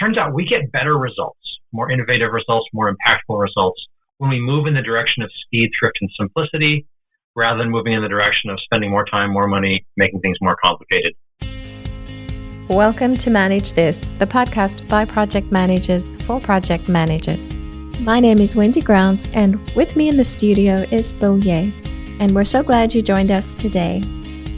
turns out we get better results, more innovative results, more impactful results when we move in the direction of speed, thrift, and simplicity, rather than moving in the direction of spending more time, more money, making things more complicated. Welcome to Manage This, the podcast by project managers for project managers. My name is Wendy Grounds, and with me in the studio is Bill Yates, and we're so glad you joined us today.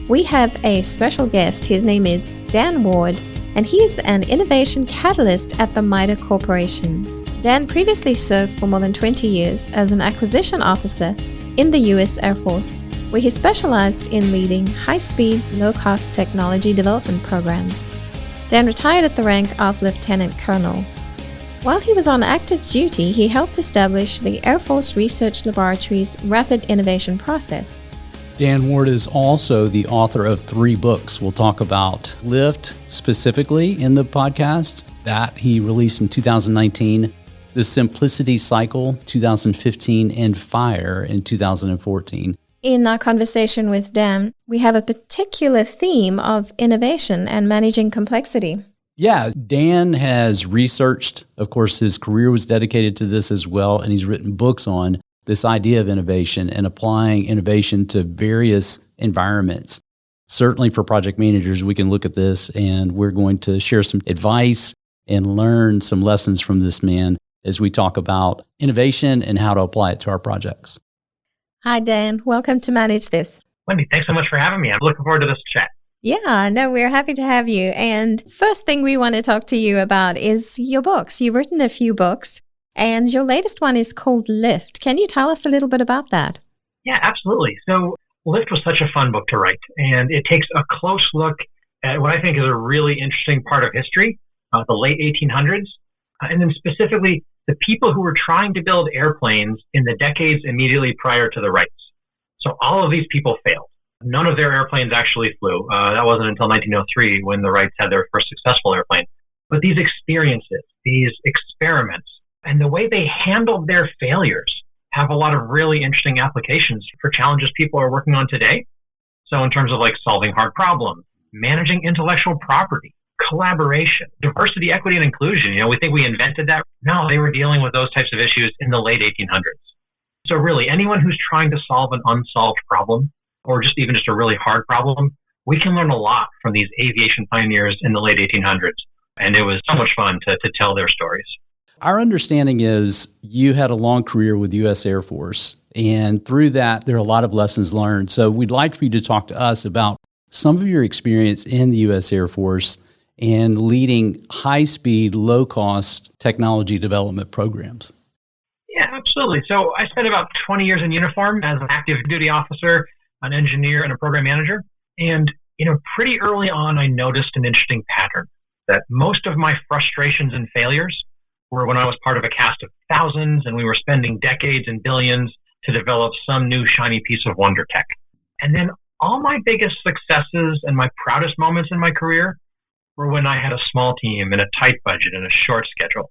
We have a special guest. His name is Dan Ward, and he's an innovation catalyst at the MITRE Corporation. Dan previously served for more than 20 years as an acquisition officer in the U.S. Air Force, where he specialized in leading high-speed, low-cost technology development programs. Dan retired at the rank of Lieutenant Colonel. While he was on active duty, he helped establish the Air Force Research Laboratory's Rapid Innovation Process. Dan Ward is also the author of 3 books. We'll talk about Lift specifically in the podcast that he released in 2019, The Simplicity Cycle 2015, and F.I.R.E in 2014. In our conversation with Dan, we have a particular theme of innovation and managing complexity. Yeah, Dan has researched, of course, his career was dedicated to this as well, and he's written books on this idea of innovation and applying innovation to various environments. Certainly for project managers, we can look at this, and we're going to share some advice and learn some lessons from this man as we talk about innovation and how to apply it to our projects. Hi, Dan. Welcome to Manage This. Wendy, thanks so much for having me. I'm looking forward to this chat. Yeah, no, we're happy to have you. And first thing we want to talk to you about is your books. You've written a few books, and your latest one is called Lift. Can you tell us a little bit about that? Yeah, absolutely. So Lift was such a fun book to write, and it takes a close look at what I think is a really interesting part of history, the late 1800s, and then specifically the people who were trying to build airplanes in the decades immediately prior to the Wrights. So all of these people failed. None of their airplanes actually flew. That wasn't until 1903 when the Wrights had their first successful airplane. But these experiences, these experiments, and the way they handled their failures have a lot of really interesting applications for challenges people are working on today. So in terms of like solving hard problems, managing intellectual property, collaboration, diversity, equity, and inclusion. We think we invented that. No, they were dealing with those types of issues in the late 1800s. So really, anyone who's trying to solve an unsolved problem, or just even just a really hard problem, we can learn a lot from these aviation pioneers in the late 1800s. And it was so much fun to tell their stories. Our understanding is you had a long career with the U.S. Air Force, and through that, there are a lot of lessons learned. So we'd like for you to talk to us about some of your experience in the U.S. Air Force and leading high-speed, low-cost technology development programs. Yeah, absolutely. So I spent about 20 years in uniform as an active duty officer, an engineer, and a program manager. And, pretty early on, I noticed an interesting pattern that most of my frustrations and failures were when I was part of a cast of thousands and we were spending decades and billions to develop some new shiny piece of wonder tech. And then all my biggest successes and my proudest moments in my career were when I had a small team and a tight budget and a short schedule.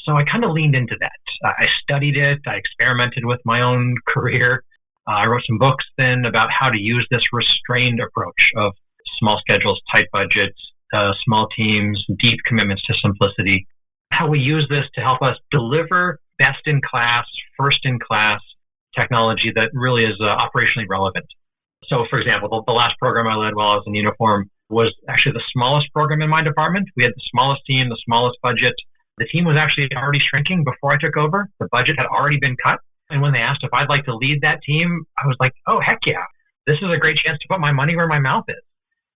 So I kind of leaned into that. I studied it. I experimented with my own career. I wrote some books then about how to use this restrained approach of small schedules, tight budgets, small teams, deep commitments to simplicity, how we use this to help us deliver best-in-class, first-in-class technology that really is operationally relevant. So, for example, the last program I led while I was in uniform was actually the smallest program in my department. We had the smallest team, the smallest budget. The team was actually already shrinking before I took over. The budget had already been cut. And when they asked if I'd like to lead that team, I was like, oh, heck yeah. This is a great chance to put my money where my mouth is.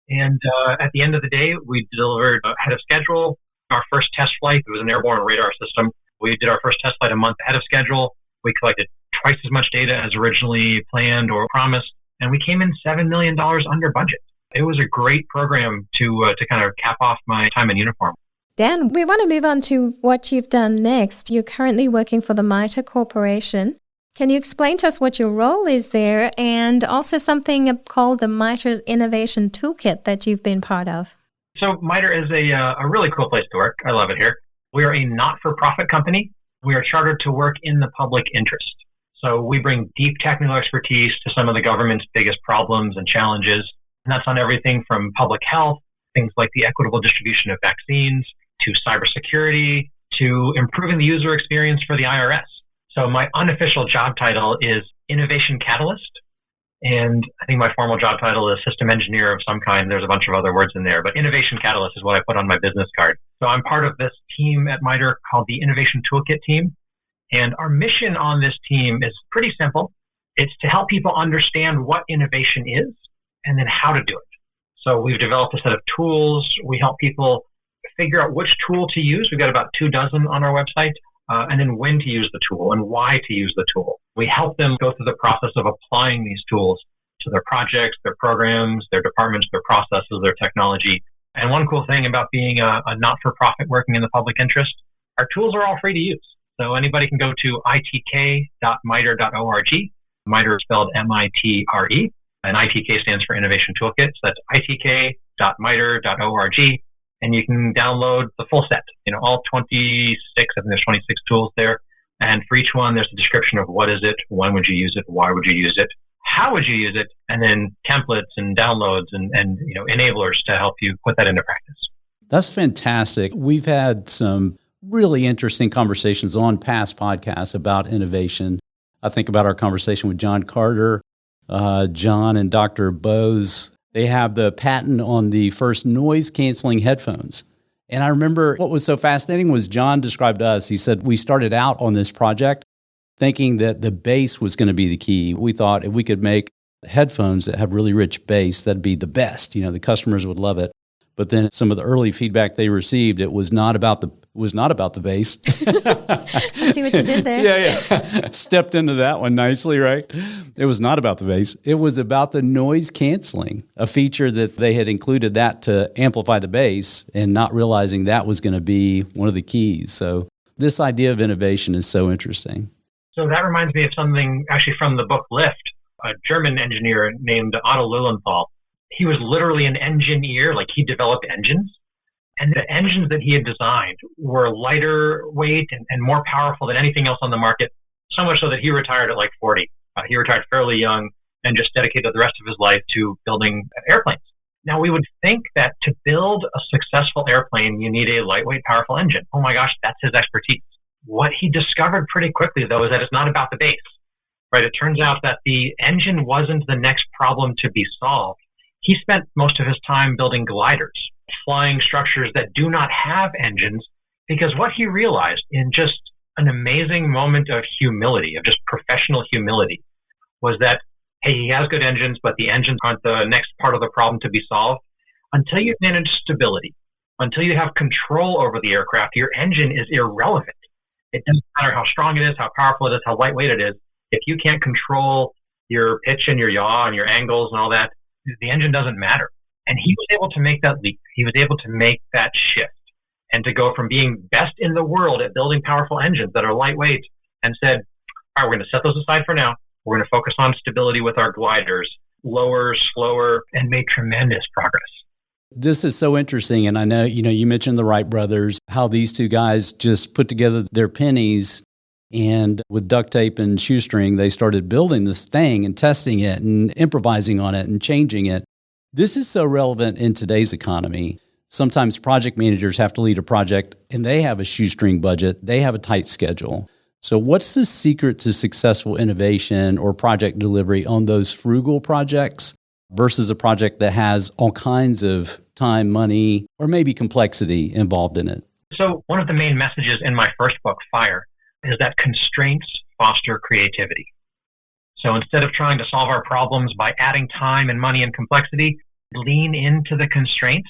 And at the end of the day, we delivered ahead of schedule. Our first test flight, it was an airborne radar system. We did our first test flight a month ahead of schedule. We collected twice as much data as originally planned or promised. And we came in $7 million under budget. It was a great program to kind of cap off my time in uniform. Dan, we want to move on to what you've done next. You're currently working for the MITRE Corporation. Can you explain to us what your role is there and also something called the MITRE Innovation Toolkit that you've been part of? So MITRE is a really cool place to work. I love it here. We are a not-for-profit company. We are chartered to work in the public interest. So we bring deep technical expertise to some of the government's biggest problems and challenges. And that's on everything from public health, things like the equitable distribution of vaccines, to cybersecurity, to improving the user experience for the IRS. So my unofficial job title is Innovation Catalyst. And I think my formal job title is System Engineer of some kind. There's a bunch of other words in there, but Innovation Catalyst is what I put on my business card. So I'm part of this team at MITRE called the Innovation Toolkit team. And our mission on this team is pretty simple. It's to help people understand what innovation is and then how to do it. So we've developed a set of tools. We help people figure out which tool to use. We've got about 24 on our website, and then when to use the tool and why to use the tool. We help them go through the process of applying these tools to their projects, their programs, their departments, their processes, their technology. And one cool thing about being a not-for-profit working in the public interest, our tools are all free to use. So anybody can go to itk.mitre.org. MITRE is spelled MITRE, and ITK stands for Innovation Toolkit. So that's itk.mitre.org. And you can download the full set, all 26, I think there's 26 tools there. And for each one, there's a description of what is it, when would you use it, why would you use it, how would you use it, and then templates and downloads and enablers to help you put that into practice. That's fantastic. We've had some really interesting conversations on past podcasts about innovation. I think about our conversation with John Carter, John and Dr. Bose. They have the patent on the first noise-canceling headphones. And I remember what was so fascinating was John described to us, he said, we started out on this project thinking that the bass was going to be the key. We thought if we could make headphones that have really rich bass, that'd be the best. The customers would love it. But then some of the early feedback they received, it was not about the bass. I see what you did there. Yeah. Stepped into that one nicely, right? It was not about the bass. It was about the noise canceling, a feature that they had included that to amplify the bass and not realizing that was going to be one of the keys. So this idea of innovation is so interesting. So that reminds me of something actually from the book Lift, a German engineer named Otto Lilienthal. He was literally an engineer, like he developed engines. And the engines that he had designed were lighter weight and more powerful than anything else on the market, so much so that he retired at like 40. He retired fairly young and just dedicated the rest of his life to building airplanes. Now, we would think that to build a successful airplane, you need a lightweight, powerful engine. Oh my gosh, that's his expertise. What he discovered pretty quickly, though, is that it's not about the base, right? It turns out that the engine wasn't the next problem to be solved. He spent most of his time building gliders, flying structures that do not have engines, because what he realized in just an amazing moment of humility, of just professional humility, was that, hey, he has good engines, but the engines aren't the next part of the problem to be solved. Until you manage stability, until you have control over the aircraft, your engine is irrelevant. It doesn't matter how strong it is, how powerful it is, how lightweight it is. If you can't control your pitch and your yaw and your angles and all that, the engine doesn't matter. And he was able to make that leap. He was able to make that shift and to go from being best in the world at building powerful engines that are lightweight and said, all right, we're going to set those aside for now. We're going to focus on stability with our gliders, lower, slower, and made tremendous progress. This is so interesting. And I know, you mentioned the Wright brothers, how these two guys just put together their pennies and with duct tape and shoestring, they started building this thing and testing it and improvising on it and changing it. This is so relevant in today's economy. Sometimes project managers have to lead a project and they have a shoestring budget. They have a tight schedule. So what's the secret to successful innovation or project delivery on those frugal projects versus a project that has all kinds of time, money, or maybe complexity involved in it? So one of the main messages in my first book, F.I.R.E, is that constraints foster creativity. So instead of trying to solve our problems by adding time and money and complexity, lean into the constraints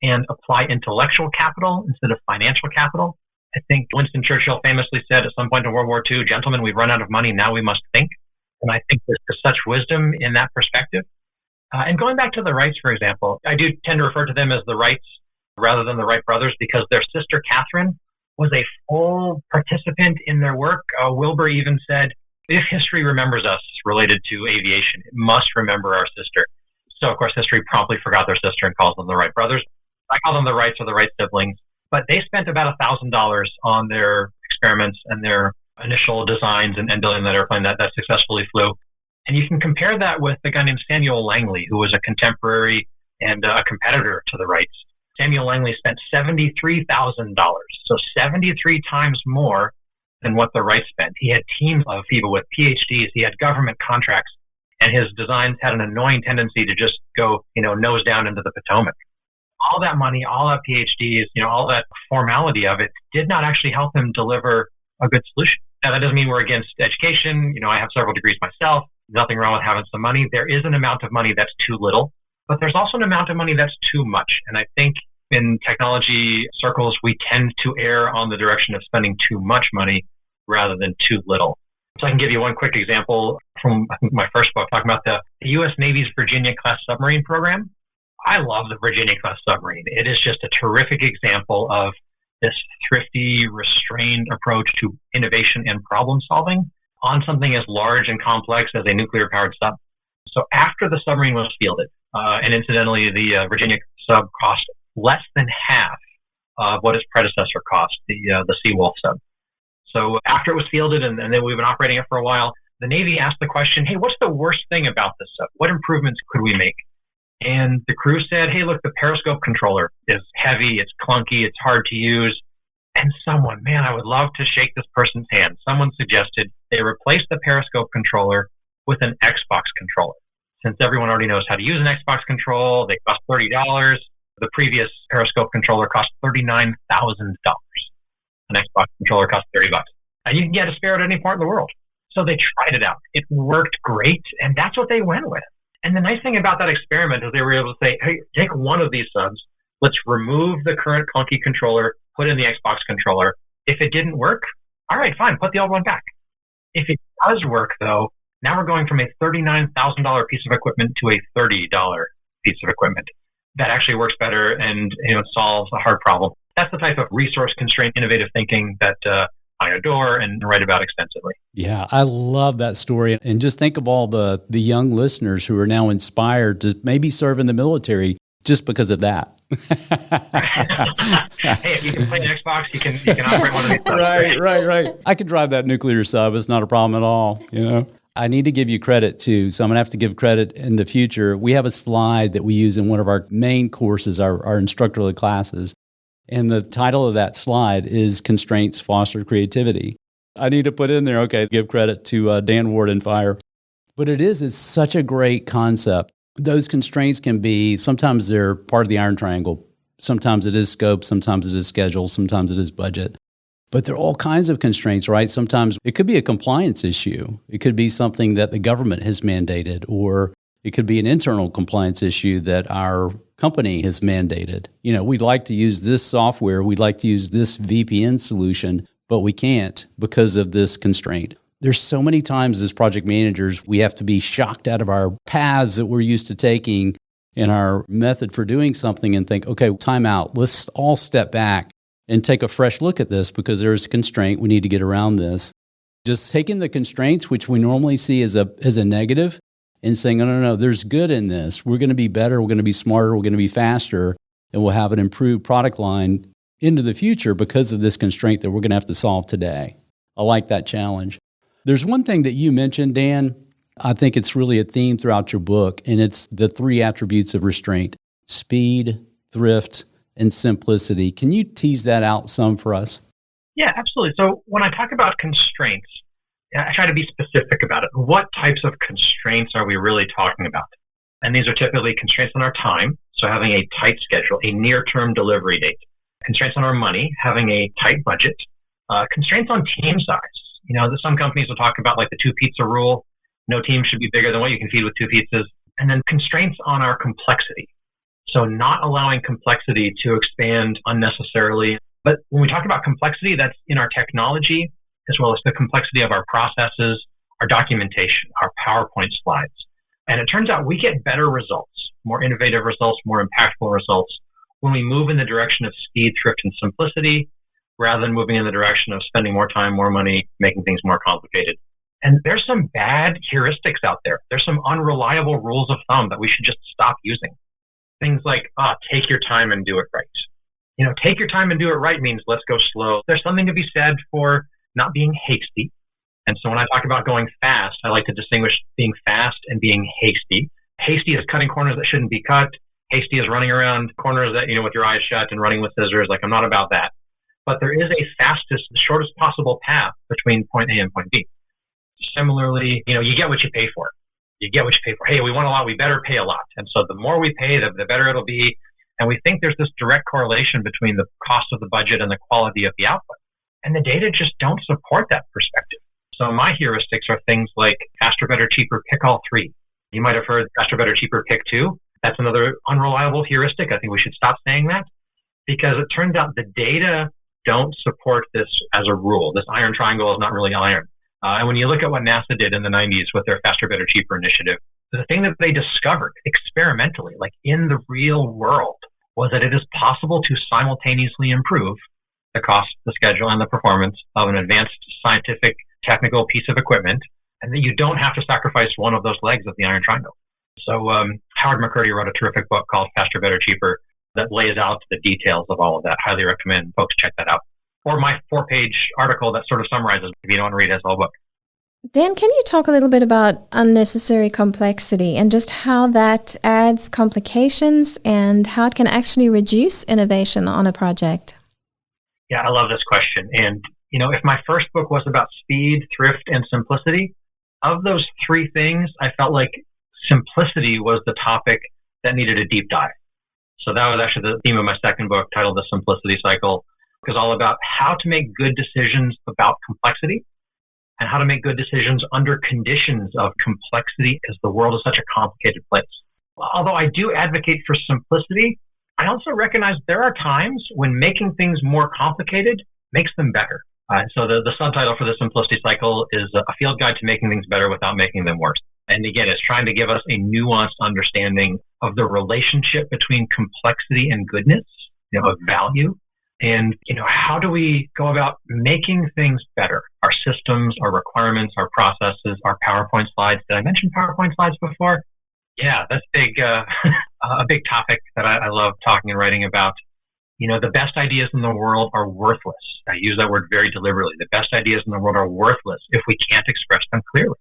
and apply intellectual capital instead of financial capital. I think Winston Churchill famously said at some point in World War II, gentlemen, we've run out of money, now we must think. And I think there's such wisdom in that perspective. And going back to the Wrights, for example, I do tend to refer to them as the Wrights rather than the Wright brothers because their sister Catherine was a full participant in their work. Wilbur even said, if history remembers us related to aviation, it must remember our sister. So, of course, history promptly forgot their sister and calls them the Wright brothers. I call them the Wrights or the Wright siblings. But they spent about $1,000 on their experiments and their initial designs and building that airplane that successfully flew. And you can compare that with a guy named Samuel Langley, who was a contemporary and a competitor to the Wrights. Samuel Langley spent $73,000, so 73 times more than what the Wright spent. He had teams of people with PhDs. He had government contracts, and his designs had an annoying tendency to just go, nose down into the Potomac. All that money, all that PhDs, all that formality of it did not actually help him deliver a good solution. Now, that doesn't mean we're against education. I have several degrees myself. Nothing wrong with having some money. There is an amount of money that's too little, but there's also an amount of money that's too much. And I think in technology circles, we tend to err on the direction of spending too much money rather than too little. So I can give you one quick example from, I think, my first book, talking about the U.S. Navy's Virginia-class submarine program. I love the Virginia-class submarine. It is just a terrific example of this thrifty, restrained approach to innovation and problem solving on something as large and complex as a nuclear-powered sub. So after the submarine was fielded, and incidentally, the Virginia sub cost less than half of what its predecessor cost, the Seawolf sub. So after it was fielded, and then we've been operating it for a while, the Navy asked the question, hey, what's the worst thing about this sub? What improvements could we make? And the crew said, hey, look, the periscope controller is heavy, it's clunky, it's hard to use. And someone, man, I would love to shake this person's hand. Someone suggested they replace the periscope controller with an Xbox controller. Since everyone already knows how to use an Xbox control, they cost $30. The previous periscope controller cost $39,000. An Xbox controller cost $30. And you can get a spare at any part in the world. So they tried it out. It worked great, and that's what they went with. And the nice thing about that experiment is they were able to say, hey, take one of these subs, let's remove the current clunky controller, put in the Xbox controller. If it didn't work, all right, fine, put the old one back. If it does work, though, now we're going from a $39,000 piece of equipment to a $30 piece of equipment that actually works better and solves a hard problem. That's the type of resource-constrained innovative thinking that I adore and write about extensively. Yeah, I love that story. And just think of all the young listeners who are now inspired to maybe serve in the military just because of that. Hey, if you can play an Xbox, you can operate one of these subs. Right. I could drive that nuclear sub. It's not a problem at all, I need to give you credit too, so I'm going to have to give credit in the future. We have a slide that we use in one of our main courses, our instructor classes, and the title of that slide is Constraints Foster Creativity. I need to put in there, give credit to Dan Ward and F.I.R.E. But it's such a great concept. Those constraints can be, sometimes they're part of the iron triangle. Sometimes it is scope, sometimes it is schedule, sometimes it is budget. But there are all kinds of constraints, right? Sometimes it could be a compliance issue. It could be something that the government has mandated, or it could be an internal compliance issue that our company has mandated. We'd like to use this software, we'd like to use this VPN solution, but we can't because of this constraint. There's so many times as project managers, we have to be shocked out of our paths that we're used to taking in our method for doing something and think, okay, time out. Let's all step back and take a fresh look at this because there's a constraint. We need to get around this. Just taking the constraints, which we normally see as a negative, and saying, no, there's good in this. We're going to be better. We're going to be smarter. We're going to be faster. And we'll have an improved product line into the future because of this constraint that we're going to have to solve today. I like that challenge. There's one thing that you mentioned, Dan. I think it's really a theme throughout your book, and it's the 3 attributes of restraint: speed, thrift, and simplicity. Can you tease that out some for us? Yeah, absolutely. So when I talk about constraints, I try to be specific about it. What types of constraints are we really talking about? And these are typically constraints on our time, so having a tight schedule, a near-term delivery date. Constraints on our money, having a tight budget. Constraints on team size. Some companies will talk about like the 2-pizza rule. No team should be bigger than what you can feed with 2 pizzas. And then constraints on our complexity. So not allowing complexity to expand unnecessarily. But when we talk about complexity, that's in our technology, as well as the complexity of our processes, our documentation, our PowerPoint slides. And it turns out we get better results, more innovative results, more impactful results when we move in the direction of speed, thrift, and simplicity, rather than moving in the direction of spending more time, more money, making things more complicated. And there's some bad heuristics out there. There's some unreliable rules of thumb that we should just stop using. Things like, take your time and do it right. Take your time and do it right means let's go slow. There's something to be said for not being hasty. And so when I talk about going fast, I like to distinguish being fast and being hasty. Hasty is cutting corners that shouldn't be cut. hasty as running around corners that, with your eyes shut and running with scissors. Like, I'm not about that. But there is a fastest, shortest possible path between point A and point B. Similarly, you get what you pay for. You get what you pay for. Hey, we want a lot, we better pay a lot. And so the more we pay, the better it'll be. And we think there's this direct correlation between the cost of the budget and the quality of the output. And the data just don't support that perspective. So my heuristics are things like faster, better, cheaper, pick all three. You might have heard faster, better, cheaper, pick two. That's another unreliable heuristic. I think we should stop saying that, because it turns out the data don't support this as a rule. This iron triangle is not really iron. And when you look at what NASA did in the 90s with their faster, better, cheaper initiative, the thing that they discovered experimentally, like in the real world, was that it is possible to simultaneously improve the cost, the schedule, and the performance of an advanced scientific technical piece of equipment, and that you don't have to sacrifice one of those legs of the iron triangle. So Howard McCurdy wrote a terrific book called Faster, Better, Cheaper that lays out the details of all of that. Highly recommend folks check that out. Or my 4-page article that sort of summarizes, if you don't want to read it as a whole book. Dan, can you talk a little bit about unnecessary complexity and just how that adds complications and how it can actually reduce innovation on a project? Yeah, I love this question. And, if my first book was about speed, thrift, and simplicity, of those three things, I felt like simplicity was the topic that needed a deep dive. So that was actually the theme of my second book, titled The Simplicity Cycle, because all about how to make good decisions about complexity and how to make good decisions under conditions of complexity, because the world is such a complicated place. Although I do advocate for simplicity, I also recognize there are times when making things more complicated makes them better. So the subtitle for the Simplicity Cycle is A Field Guide to Making Things Better Without Making Them Worse. And again, it's trying to give us a nuanced understanding of the relationship between complexity and goodness, of value. And, how do we go about making things better? Our systems, our requirements, our processes, our PowerPoint slides. Did I mention PowerPoint slides before? Yeah, that's big, a big topic that I love talking and writing about. The best ideas in the world are worthless. I use that word very deliberately. The best ideas in the world are worthless if we can't express them clearly.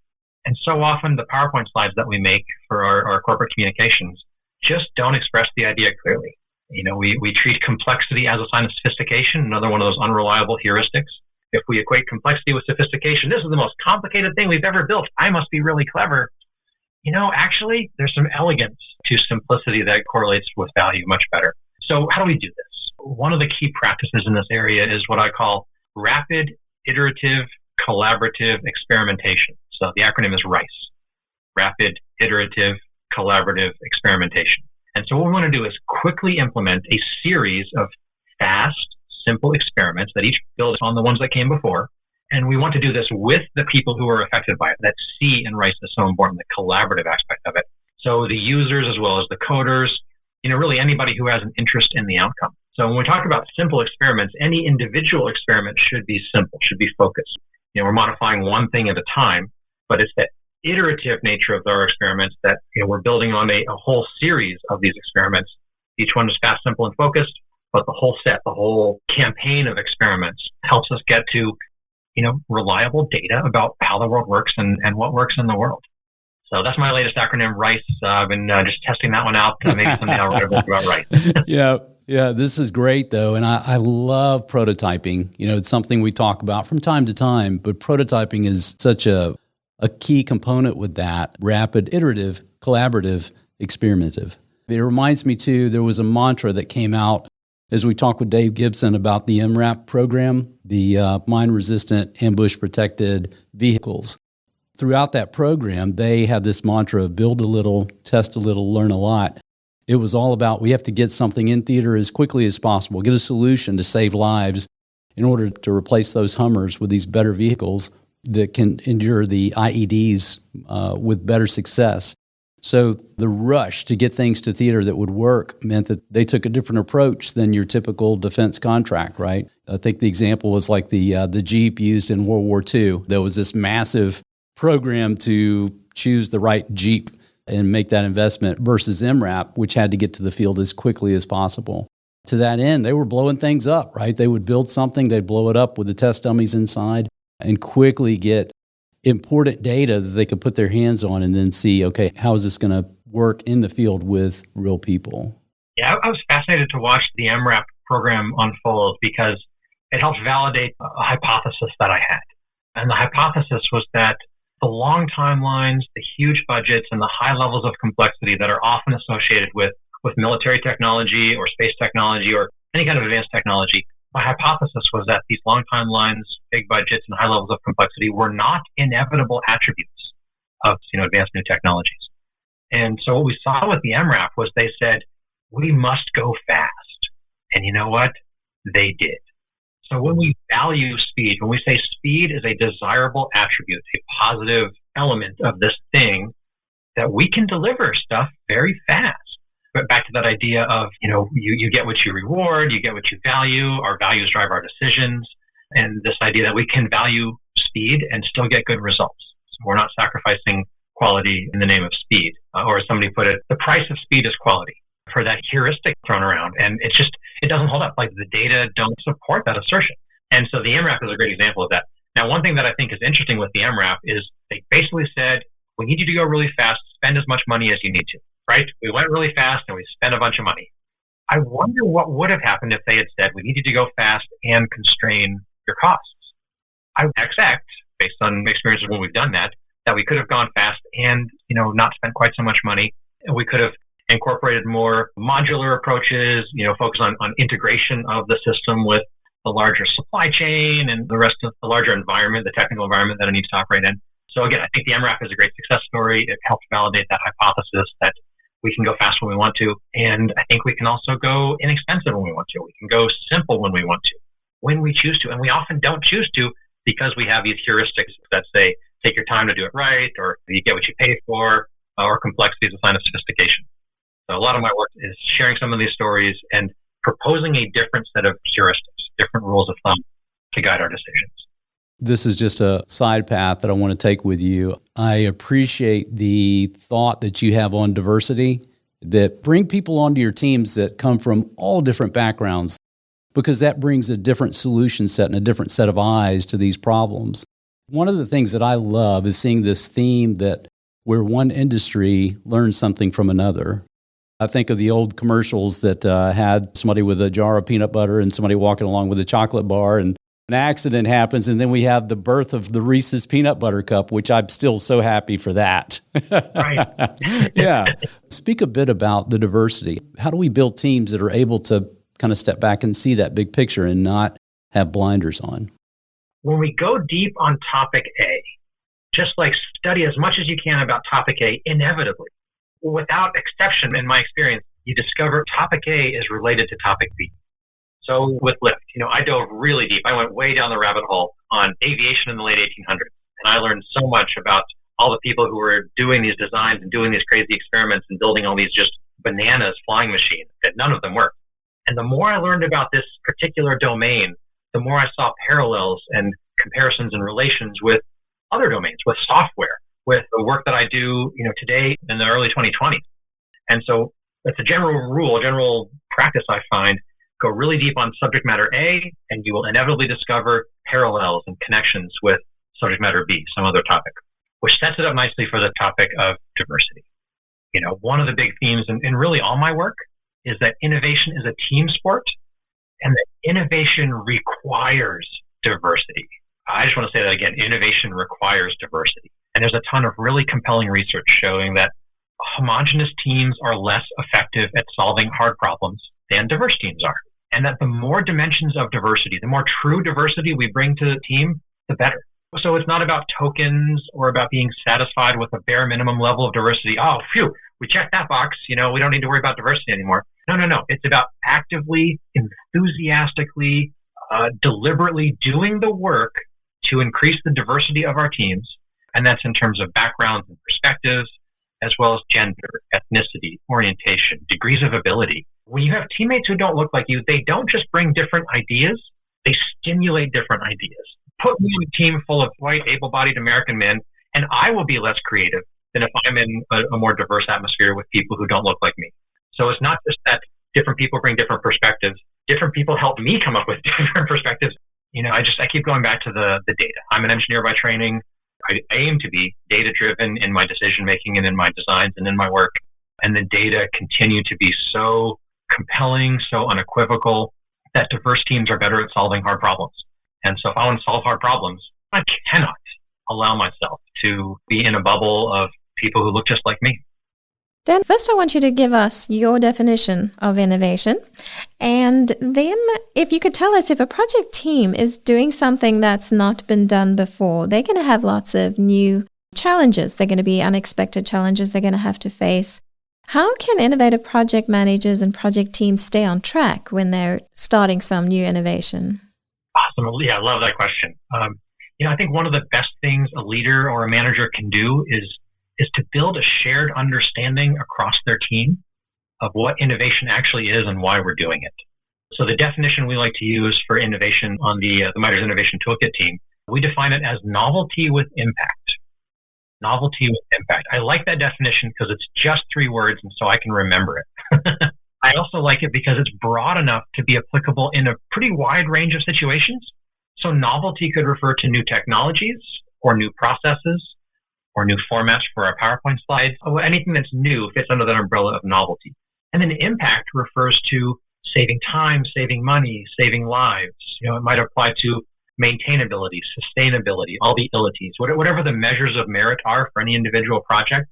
And so often the PowerPoint slides that we make for our corporate communications just don't express the idea clearly. We treat complexity as a sign of sophistication, another one of those unreliable heuristics. If we equate complexity with sophistication, this is the most complicated thing we've ever built, I must be really clever. Actually, there's some elegance to simplicity that correlates with value much better. So how do we do this? One of the key practices in this area is what I call rapid, iterative, collaborative experimentation. So the acronym is RICE, Rapid, Iterative, Collaborative Experimentation. And so what we want to do is quickly implement a series of fast, simple experiments that each builds on the ones that came before. And we want to do this with the people who are affected by it. That C in RICE is so important, the collaborative aspect of it. So the users as well as the coders, really anybody who has an interest in the outcome. So when we talk about simple experiments, any individual experiment should be simple, should be focused. We're modifying one thing at a time, but it's that iterative nature of our experiments that we're building on a whole series of these experiments. Each one is fast, simple, and focused, but the whole set, the whole campaign of experiments helps us get to reliable data about how the world works and what works in the world. So that's my latest acronym, RICE. I've been just testing that one out. Maybe someday I'll write a book about RICE. Yeah, this is great, though. And I love prototyping. It's something we talk about from time to time, but prototyping is such a key component with that. Rapid, iterative, collaborative, experimentative. It reminds me, too, there was a mantra that came out as we talked with Dave Gibson about the MRAP program, the mine-resistant, ambush-protected vehicles. Throughout that program, they had this mantra of build a little, test a little, learn a lot. It was all about we have to get something in theater as quickly as possible, get a solution to save lives in order to replace those Hummers with these better vehicles that can endure the IEDs with better success. So the rush to get things to theater that would work meant that they took a different approach than your typical defense contract, right? I think the example was like the Jeep used in World War II. There was this massive program to choose the right Jeep and make that investment versus MRAP, which had to get to the field as quickly as possible. To that end, they were blowing things up, right? They would build something, they'd blow it up with the test dummies inside and quickly get important data that they could put their hands on and then see, okay, how is this going to work in the field with real people? Yeah, I was fascinated to watch the MRAP program unfold because it helped validate a hypothesis that I had. And the hypothesis was that the long timelines, the huge budgets, and the high levels of complexity that are often associated with military technology or space technology or any kind of advanced technology, my hypothesis was that these long timelines, big budgets, and high levels of complexity were not inevitable attributes of advanced new technologies. And so what we saw with the MRAP was they said, we must go fast. And you know what? They did. So when we value speed, when we say speed is a desirable attribute, a positive element of this thing, that we can deliver stuff very fast. But back to that idea of, you get what you reward, you get what you value, our values drive our decisions, and this idea that we can value speed and still get good results. So we're not sacrificing quality in the name of speed. Or as somebody put it, the price of speed is quality. For that heuristic thrown around, and it doesn't hold up. Like the data don't support that assertion. And so the MRAP is a great example of that. Now, one thing that I think is interesting with the MRAP is they basically said, we need you to go really fast, spend as much money as you need to, right? We went really fast and we spent a bunch of money. I wonder what would have happened if they had said, we need you to go fast and constrain your costs. I expect, based on experiences when we've done that we could have gone fast and, not spent quite so much money. We could have incorporated more modular approaches, focus on integration of the system with the larger supply chain and the rest of the larger environment, the technical environment that it needs to operate in. So again, I think the MRAP is a great success story. It helps validate that hypothesis that we can go fast when we want to. And I think we can also go inexpensive when we want to. We can go simple when we want to, when we choose to. And we often don't choose to because we have these heuristics that say, take your time to do it right, or you get what you pay for, or complexity is a sign of sophistication. So a lot of my work is sharing some of these stories and proposing a different set of heuristics, different rules of thumb to guide our decisions. This is just a side path that I want to take with you. I appreciate the thought that you have on diversity, that bring people onto your teams that come from all different backgrounds, because that brings a different solution set and a different set of eyes to these problems. One of the things that I love is seeing this theme that where one industry learns something from another. I think of the old commercials that had somebody with a jar of peanut butter and somebody walking along with a chocolate bar, and an accident happens, and then we have the birth of the Reese's peanut butter cup, which I'm still so happy for that. Right. Yeah. Speak a bit about the diversity. How do we build teams that are able to kind of step back and see that big picture and not have blinders on? When we go deep on topic A, just like study as much as you can about topic A, inevitably, without exception, in my experience, you discover topic A is related to topic B. So with Lyft, I dove really deep. I went way down the rabbit hole on aviation in the late 1800s. And I learned so much about all the people who were doing these designs and doing these crazy experiments and building all these just bananas flying machines that none of them worked. And the more I learned about this particular domain, the more I saw parallels and comparisons and relations with other domains, with software, with the work that I do, today in the early 2020s. And so it's a general rule, a general practice I find. Go really deep on subject matter A, and you will inevitably discover parallels and connections with subject matter B, some other topic, which sets it up nicely for the topic of diversity. One of the big themes in really all my work is that innovation is a team sport, and that innovation requires diversity. I just want to say that again, innovation requires diversity. And there's a ton of really compelling research showing that homogeneous teams are less effective at solving hard problems than diverse teams are. And that the more dimensions of diversity, the more true diversity we bring to the team, the better. So it's not about tokens or about being satisfied with a bare minimum level of diversity. Oh, phew, we checked that box. We don't need to worry about diversity anymore. No. It's about actively, enthusiastically, deliberately doing the work to increase the diversity of our teams. And that's in terms of backgrounds and perspectives, as well as gender, ethnicity, orientation, degrees of ability. When you have teammates who don't look like you, they don't just bring different ideas, they stimulate different ideas. Put me in a team full of white, able-bodied American men, and I will be less creative than if I'm in a more diverse atmosphere with people who don't look like me. So it's not just that different people bring different perspectives. Different people help me come up with different perspectives. I keep going back to the data. I'm an engineer by training. I aim to be data-driven in my decision-making and in my designs and in my work. And the data continue to be so compelling, so unequivocal that diverse teams are better at solving hard problems. And so if I want to solve hard problems, I cannot allow myself to be in a bubble of people who look just like me. Dan, first I want you to give us your definition of innovation. And then if you could tell us if a project team is doing something that's not been done before, they're going to have lots of new challenges. They're going to be unexpected challenges they're going to have to face. How can innovative project managers and project teams stay on track when they're starting some new innovation? Awesome. Yeah, I love that question. I think one of the best things a leader or a manager can do is to build a shared understanding across their team of what innovation actually is and why we're doing it. So the definition we like to use for innovation on the MITRE's Innovation Toolkit team, we define it as novelty with impact. Novelty with impact. I like that definition because it's just 3 words, and so I can remember it. I also like it because it's broad enough to be applicable in a pretty wide range of situations. So novelty could refer to new technologies or new processes or new formats for our PowerPoint slides. Anything that's new fits under that umbrella of novelty. And then impact refers to saving time, saving money, saving lives. It might apply to maintainability, sustainability, all the ilities, whatever the measures of merit are for any individual project,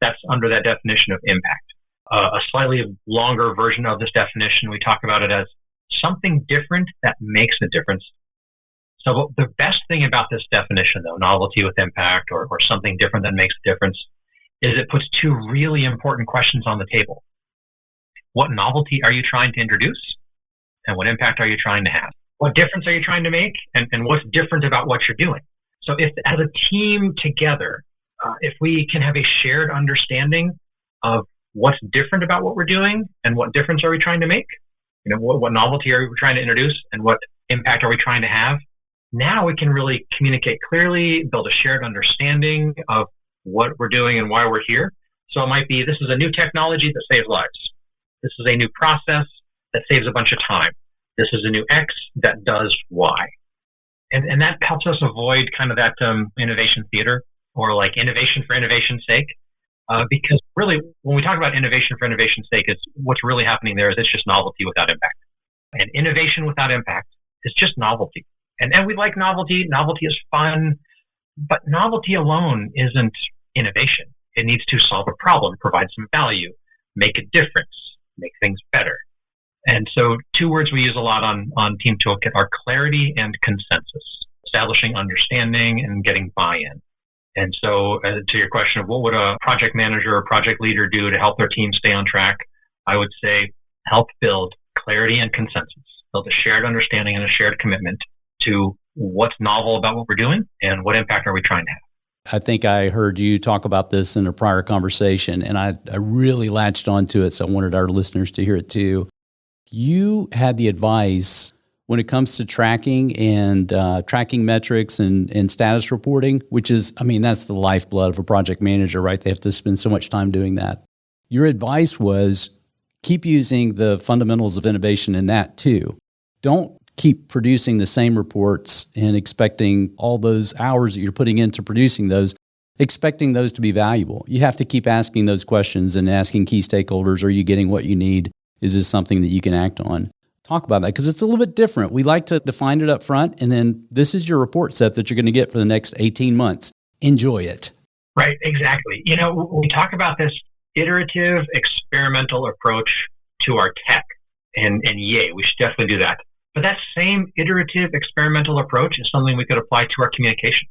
that's under that definition of impact. A slightly longer version of this definition, we talk about it as something different that makes a difference. So the best thing about this definition, though, novelty with impact or something different that makes a difference, is it puts 2 really important questions on the table. What novelty are you trying to introduce? And what impact are you trying to have? What difference are you trying to make? And what's different about what you're doing? So if as a team together, if we can have a shared understanding of what's different about what we're doing and what difference are we trying to make, what novelty are we trying to introduce and what impact are we trying to have, now we can really communicate clearly, build a shared understanding of what we're doing and why we're here. So it might be, this is a new technology that saves lives. This is a new process that saves a bunch of time. This is a new X that does Y. And that helps us avoid kind of that innovation theater or like innovation for innovation's sake. Because really, when we talk about innovation for innovation's sake, what's really happening there is it's just novelty without impact. And innovation without impact is just novelty. And we like novelty. Novelty is fun. But novelty alone isn't innovation. It needs to solve a problem, provide some value, make a difference, make things better. And so 2 words we use a lot on Team Toolkit are clarity and consensus, establishing understanding and getting buy-in. And so to your question of what would a project manager or project leader do to help their team stay on track, I would say help build clarity and consensus, build a shared understanding and a shared commitment to what's novel about what we're doing and what impact are we trying to have. I think I heard you talk about this in a prior conversation, and I really latched onto it, so I wanted our listeners to hear it too. You had the advice when it comes to tracking and tracking metrics and status reporting, which is, that's the lifeblood of a project manager, right? They have to spend so much time doing that. Your advice was keep using the fundamentals of innovation in that too. Don't keep producing the same reports and expecting all those hours that you're putting into producing those, expecting those to be valuable. You have to keep asking those questions and asking key stakeholders, are you getting what you need? Is this something that you can act on? Talk about that because it's a little bit different. We like to define it up front, and then this is your report set that you're going to get for the next 18 months. Enjoy it. Right, exactly. We talk about this iterative experimental approach to our tech, and yay, we should definitely do that. But that same iterative experimental approach is something we could apply to our communication.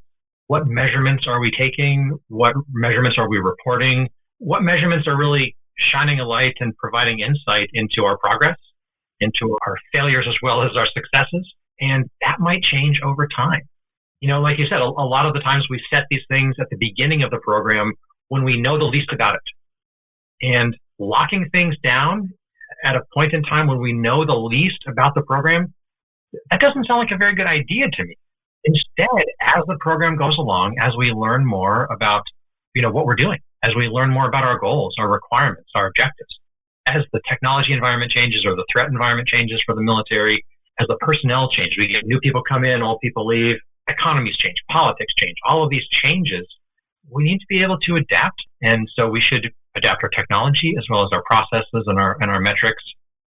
What measurements are we taking? What measurements are we reporting? What measurements are really shining a light and providing insight into our progress, into our failures as well as our successes? And that might change over time. Like you said, a lot of the times we set these things at the beginning of the program when we know the least about it. And locking things down at a point in time when we know the least about the program, that doesn't sound like a very good idea to me. Instead, as the program goes along, as we learn more about what we're doing, as we learn more about our goals, our requirements, our objectives, as the technology environment changes or the threat environment changes for the military, as the personnel change, we get new people come in, old people leave, economies change, politics change, all of these changes, we need to be able to adapt. And so we should adapt our technology as well as our processes and our metrics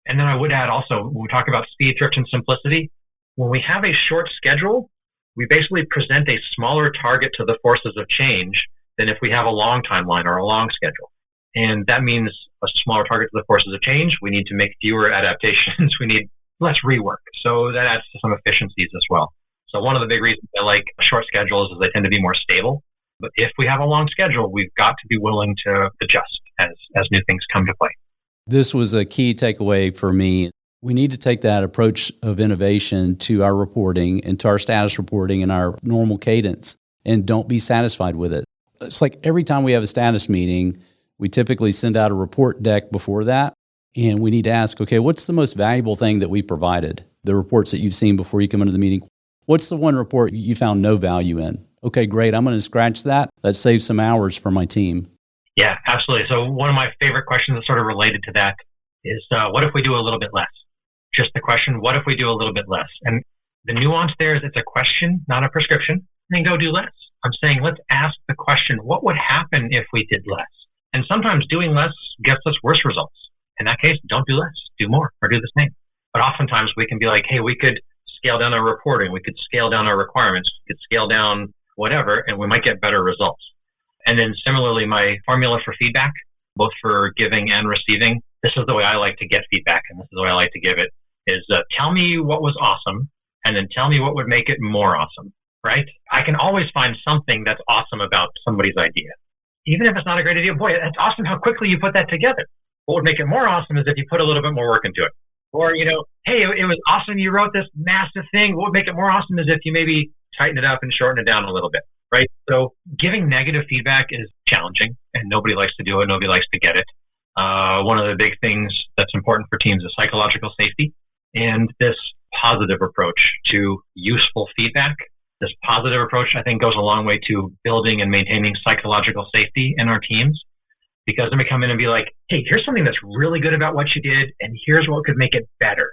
And then I would add also, when we talk about speed, thrift, and simplicity, when we have a short schedule, we basically present a smaller target to the forces of change than if we have a long timeline or a long schedule. And that means a smaller target to the forces of change. We need to make fewer adaptations. We need less rework. So that adds to some efficiencies as well. So one of the big reasons I like short schedules is they tend to be more stable. But if we have a long schedule, we've got to be willing to adjust as new things come to play. This was a key takeaway for me. We need to take that approach of innovation to our reporting and to our status reporting and our normal cadence, and don't be satisfied with it. It's like every time we have a status meeting, we typically send out a report deck before that, and we need to ask, okay, what's the most valuable thing that we provided? The reports that you've seen before you come into the meeting. What's the one report you found no value in? Okay, great. I'm going to scratch that. That saves some hours for my team. Yeah, absolutely. So one of my favorite questions that's sort of related to that is, what if we do a little bit less? Just the question, what if we do a little bit less? And the nuance there is it's a question, not a prescription. Then go do less. I'm saying let's ask the question, what would happen if we did less? And sometimes doing less gets us worse results. In that case, don't do less, do more, or do the same. But oftentimes we can be like, hey, we could scale down our reporting, we could scale down our requirements, we could scale down whatever, and we might get better results. And then similarly, my formula for feedback, both for giving and receiving, this is the way I like to get feedback, and this is the way I like to give it, is tell me what was awesome, and then tell me what would make it more awesome, right? I can always find something that's awesome about somebody's idea. Even if it's not a great idea, boy, that's awesome how quickly you put that together. What would make it more awesome is if you put a little bit more work into it. Or, hey, it was awesome you wrote this massive thing. What would make it more awesome is if you maybe tighten it up and shorten it down a little bit, right? So giving negative feedback is challenging, and nobody likes to do it. Nobody likes to get it. One of the big things that's important for teams is psychological safety, and this positive approach to useful feedback. This positive approach, I think, goes a long way to building and maintaining psychological safety in our teams, because then we come in and be like, hey, here's something that's really good about what you did, and here's what could make it better.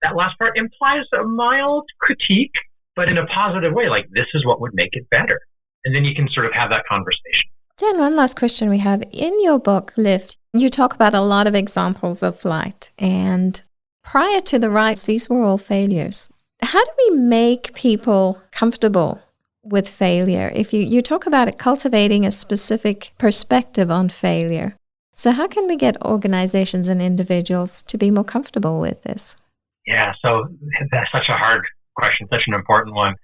That last part implies a mild critique, but in a positive way, like this is what would make it better. And then you can sort of have that conversation. Dan, one last question we have. In your book, Lift, you talk about a lot of examples of flight. And prior to the rise, these were all failures. How do we make people comfortable with failure? If you talk about it, cultivating a specific perspective on failure. So how can we get organizations and individuals to be more comfortable with this? Yeah, so that's such a hard question, such an important one.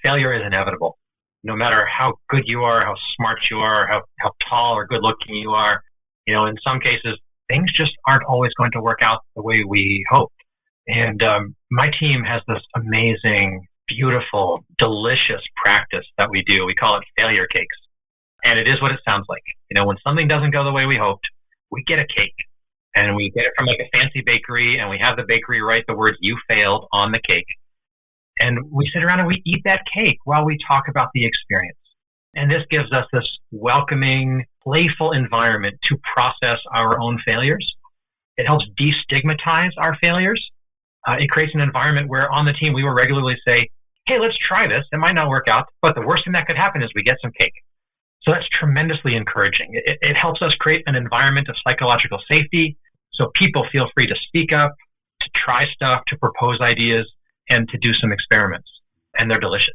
Failure is inevitable. No matter how good you are, how smart you are, how tall or good looking you are, in some cases, things just aren't always going to work out the way we hoped. And my team has this amazing, beautiful, delicious practice that we do. We call it failure cakes. And it is what it sounds like. When something doesn't go the way we hoped, we get a cake. And we get it from like a fancy bakery, and we have the bakery write the words "you failed" on the cake. And we sit around and we eat that cake while we talk about the experience. And this gives us this welcoming, playful environment to process our own failures. It helps destigmatize our failures. It creates an environment where on the team we will regularly say, hey, let's try this. It might not work out, but the worst thing that could happen is we get some cake. So that's tremendously encouraging. It helps us create an environment of psychological safety, so people feel free to speak up, to try stuff, to propose ideas, and to do some experiments. And they're delicious.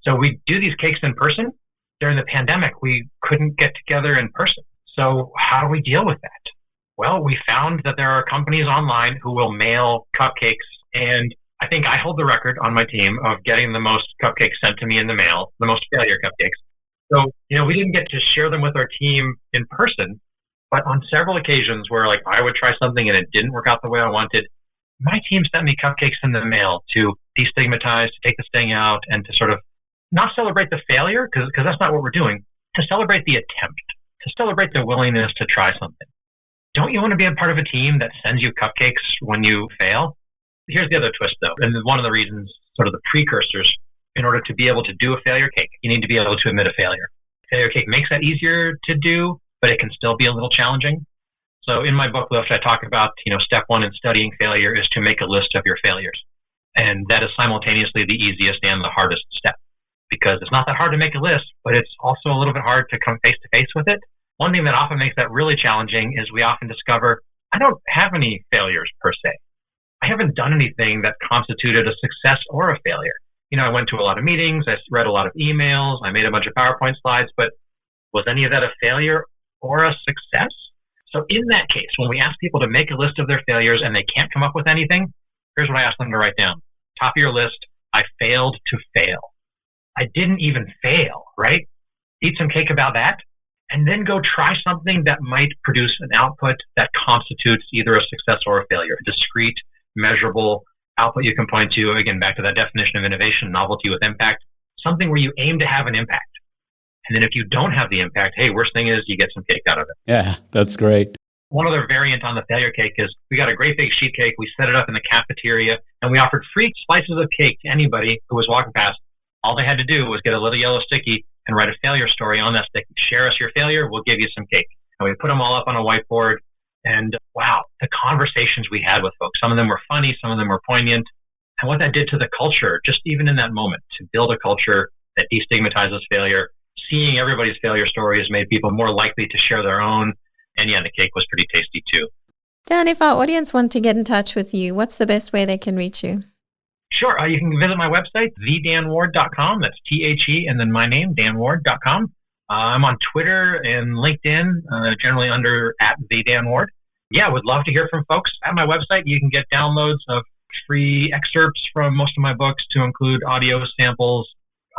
So we do these cakes in person. During the pandemic, we couldn't get together in person. So how do we deal with that? Well, we found that there are companies online who will mail cupcakes, and I think I hold the record on my team of getting the most cupcakes sent to me in the mail, the most failure cupcakes. So, we didn't get to share them with our team in person, but on several occasions where like I would try something and it didn't work out the way I wanted, my team sent me cupcakes in the mail to destigmatize, to take the sting out, and to sort of not celebrate the failure, because that's not what we're doing, to celebrate the attempt, to celebrate the willingness to try something. Don't you want to be a part of a team that sends you cupcakes when you fail? Here's the other twist, though, and one of the reasons, sort of the precursors, in order to be able to do a failure cake, you need to be able to admit a failure. Failure cake makes that easier to do, but it can still be a little challenging. So in my book, Lift, I talk about, step one in studying failure is to make a list of your failures. And that is simultaneously the easiest and the hardest step, because it's not that hard to make a list, but it's also a little bit hard to come face to face with it. One thing that often makes that really challenging is we often discover, I don't have any failures per se. I haven't done anything that constituted a success or a failure. I went to a lot of meetings, I read a lot of emails, I made a bunch of PowerPoint slides, but was any of that a failure or a success? So in that case, when we ask people to make a list of their failures and they can't come up with anything, here's what I ask them to write down. Top of your list, I failed to fail. I didn't even fail, right? Eat some cake about that, and then go try something that might produce an output that constitutes either a success or a failure, a discrete, measurable output you can point to. Again, back to that definition of innovation, novelty with impact, something where you aim to have an impact. And then if you don't have the impact, hey, worst thing is you get some cake out of it. Yeah, that's great. One other variant on the failure cake is we got a great big sheet cake. We set it up in the cafeteria and we offered free slices of cake to anybody who was walking past. All they had to do was get a little yellow sticky and write a failure story on that sticky. Share us your failure, we'll give you some cake. And we put them all up on a whiteboard. And wow, the conversations we had with folks, some of them were funny, some of them were poignant. And what that did to the culture, just even in that moment, to build a culture that destigmatizes failure, seeing everybody's failure stories made people more likely to share their own. And yeah, the cake was pretty tasty too. Dan, if our audience want to get in touch with you, what's the best way they can reach you? Sure. You can visit my website, thedanward.com. That's THE and then my name, danward.com. I'm on Twitter and LinkedIn, generally under @thedanward. Yeah, would love to hear from folks. At my website, you can get downloads of free excerpts from most of my books to include audio samples,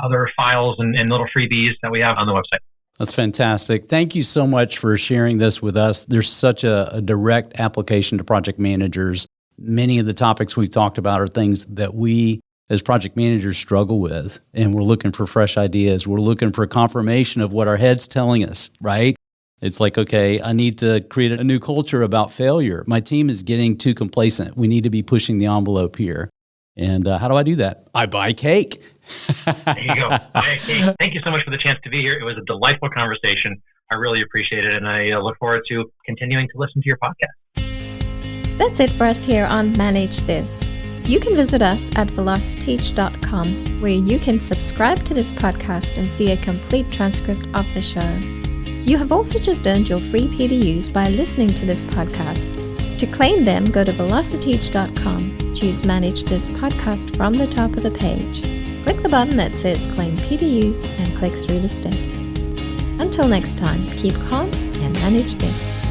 other files, and little freebies that we have on the website. That's fantastic. Thank you so much for sharing this with us. There's such a direct application to project managers. Many of the topics we've talked about are things that we as project managers struggle with, and we're looking for fresh ideas. We're looking for confirmation of what our head's telling us, right? It's like, okay, I need to create a new culture about failure. My team is getting too complacent. We need to be pushing the envelope here. And how do I do that? I buy cake. There you go. Buy a cake. Thank you so much for the chance to be here. It was a delightful conversation. I really appreciate it, and I look forward to continuing to listen to your podcast. That's it for us here on Manage This. You can visit us at velociteach.com, where you can subscribe to this podcast and see a complete transcript of the show. You have also just earned your free PDUs by listening to this podcast. To claim them, go to velociteach.com, choose Manage This podcast from the top of the page. Click the button that says Claim PDUs and click through the steps. Until next time, keep calm and manage this.